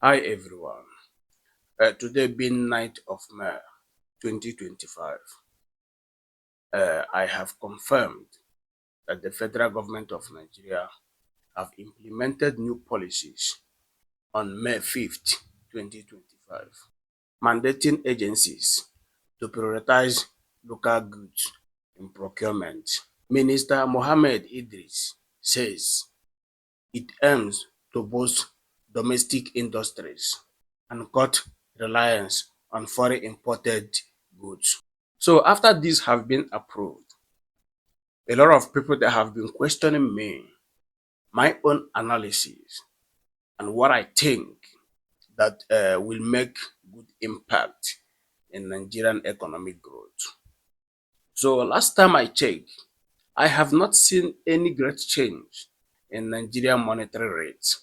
Hi everyone. Today being 9th of May 2025, I have confirmed that the federal government of Nigeria have implemented new policies on May 5th, 2025, mandating agencies to prioritize local goods in procurement. Minister Mohammed Idris says it aims to boost domestic industries and cut reliance on foreign imported goods. So after these have been approved, a lot of people that have been questioning me, my own analysis, and what I think that will make good impact in Nigerian economic growth. So last time I checked, I have not seen any great change in Nigerian monetary rates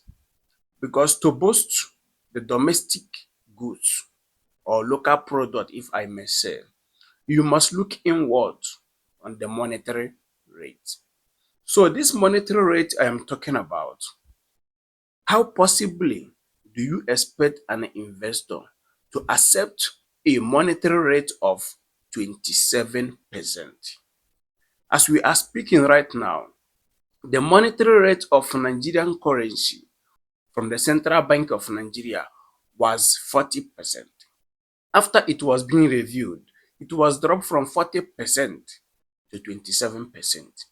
because to boost the domestic goods or local product, if I may say, you must look inward on the monetary rate. So this monetary rate I am talking about, how possibly do you expect an investor to accept a monetary rate of 27%? As we are speaking right now, the monetary rate of Nigerian currency from the Central Bank of Nigeria was 40%. After it was being reviewed, it was dropped from 40% to 27%.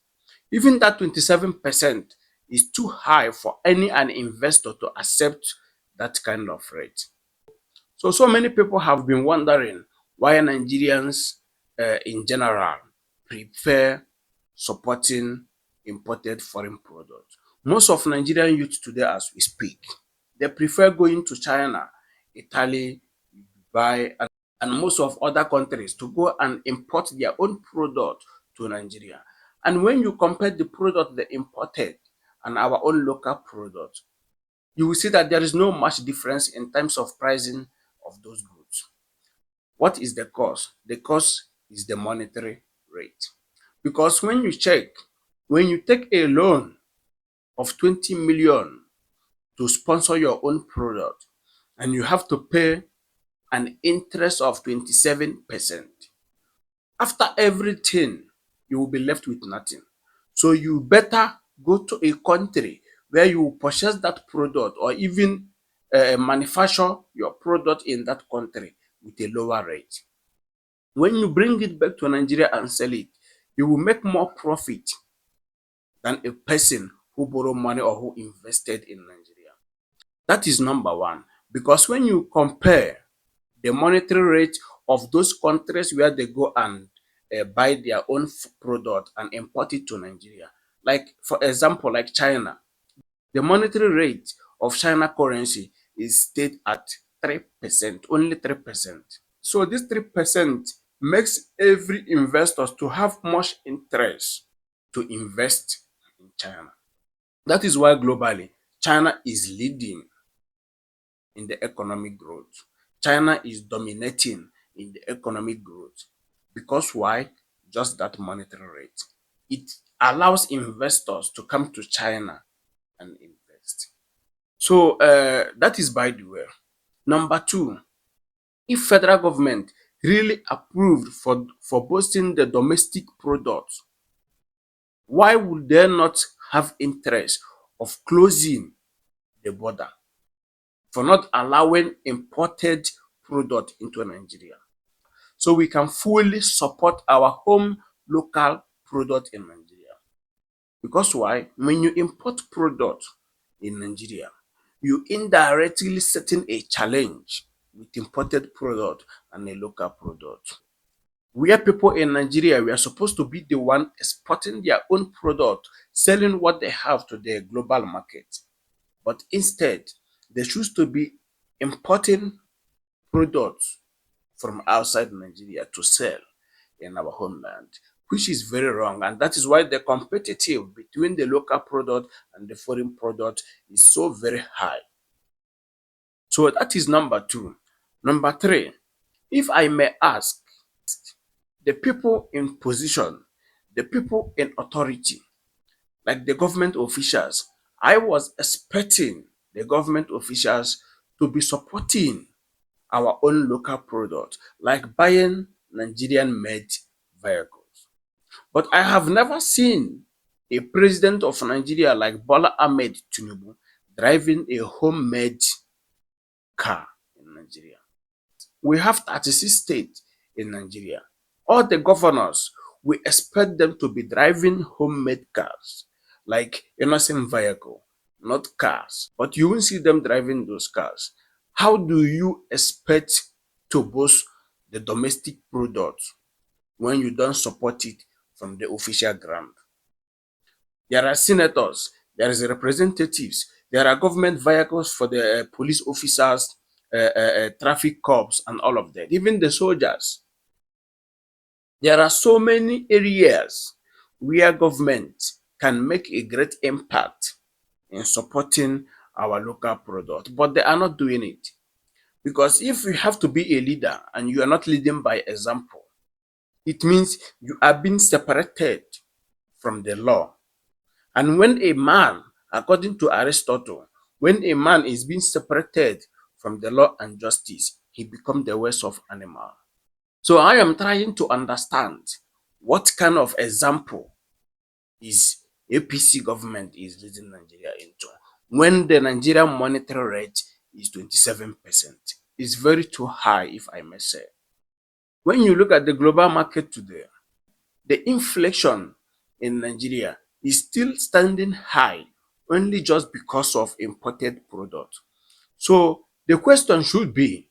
Even that 27% is too high for any an investor to accept that kind of rate. So many people have been wondering why Nigerians in general prefer supporting imported foreign products. Most of Nigerian youth today as we speak, they prefer going to China, Italy, Dubai, and most of other countries to go and import their own product to Nigeria. And when you compare the product they imported and our own local product, you will see that there is no much difference in terms of pricing of those goods. What is the cause? The cause is the monetary rate. Because when you check, when you take a loan of 20 million to sponsor your own product and you have to pay an interest of 27%, after everything, you will be left with nothing. So you better go to a country where you purchase that product or even manufacture your product in that country with a lower rate. When you bring it back to Nigeria and sell it, you will make more profit than a person who borrowed money or who invested in Nigeria. That is number one. Because when you compare the monetary rate of those countries where they go and buy their own product and import it to Nigeria, like for example, like China, the monetary rate of China currency is stayed at 3%, only 3%. So this 3% makes every investor to have much interest to invest in China. That is why globally, China is leading in the economic growth. China is dominating in the economic growth. Because why? Just that monetary rate. It allows investors to come to China and invest. So that is by the way. Number two, if federal government really approved for boosting the domestic products, why would they not have interest of closing the border for not allowing imported product into Nigeria? So we can fully support our home local product in Nigeria. Because why? When you import product in Nigeria, you indirectly setting a challenge with imported product and a local product. Where people in Nigeria we are supposed to be the one exporting their own product, selling what they have to the global market. But instead, they choose to be importing products from outside Nigeria to sell in our homeland, which is very wrong. And that is why the competitive between the local product and the foreign product is so very high. So that is number two. Number three, if I may ask, the people in position, the people in authority, like the government officials, I was expecting the government officials to be supporting our own local product, like buying Nigerian-made vehicles. But I have never seen a president of Nigeria like Bola Ahmed Tinubu driving a homemade car in Nigeria. We have 36 states in Nigeria. All the governors, we expect them to be driving homemade cars, like innocent vehicle, not cars. But you won't see them driving those cars. How do you expect to boost the domestic product when you don't support it from the official ground? There are senators, there is representatives, there are government vehicles for the police officers, traffic cops, and all of that. Even the soldiers. There are so many areas where government can make a great impact in supporting our local product, but they are not doing it. Because if you have to be a leader and you are not leading by example, it means you are being separated from the law. And when a man, according to Aristotle, when a man is being separated from the law and justice, he becomes the worst of animal. So I am trying to understand what kind of example is APC government is leading Nigeria into when the Nigerian monetary rate is 27%. It's very too high, if I may say. When you look at the global market today, the inflation in Nigeria is still standing high only just because of imported product. So the question should be,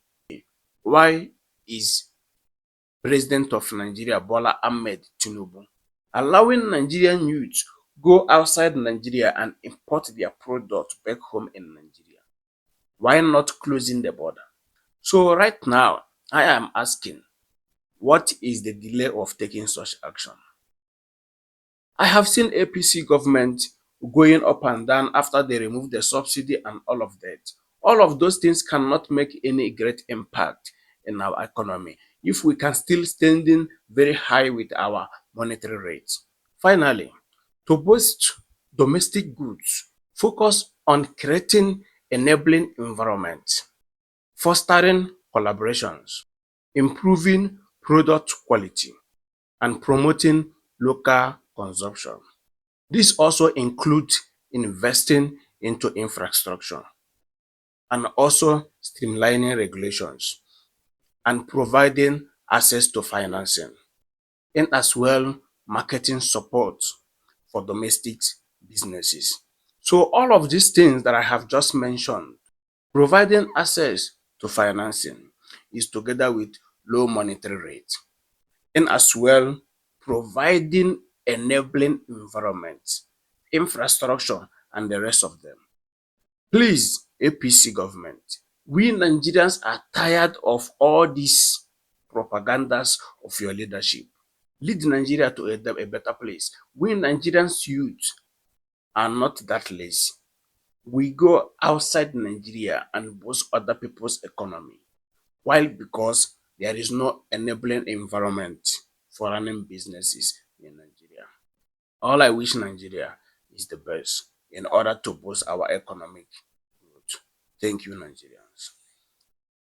why is President of Nigeria Bola Ahmed Tinubu allowing Nigerian youths go outside Nigeria and import their product back home in Nigeria? Why not closing the border? So right now, I am asking, what is the delay of taking such action? I have seen APC government going up and down after they removed the subsidy and all of that. All of those things cannot make any great impact in our economy if we can still standing very high with our monetary rates. Finally, to boost domestic goods, focus on creating enabling environment, fostering collaborations, improving product quality, and promoting local consumption. This also includes investing into infrastructure and also streamlining regulations and providing access to financing, and as well marketing support for domestic businesses. So all of these things that I have just mentioned, providing access to financing is together with low monetary rate, and as well providing enabling environment, infrastructure, and the rest of them. Please, APC government, we Nigerians are tired of all these propagandas of your leadership. Lead Nigeria to a better place. We Nigerians youth are not that lazy. We go outside Nigeria and boost other people's economy. Why? Because there is no enabling environment for running businesses in Nigeria. All I wish Nigeria is the best in order to boost our economic growth. Thank you, Nigeria.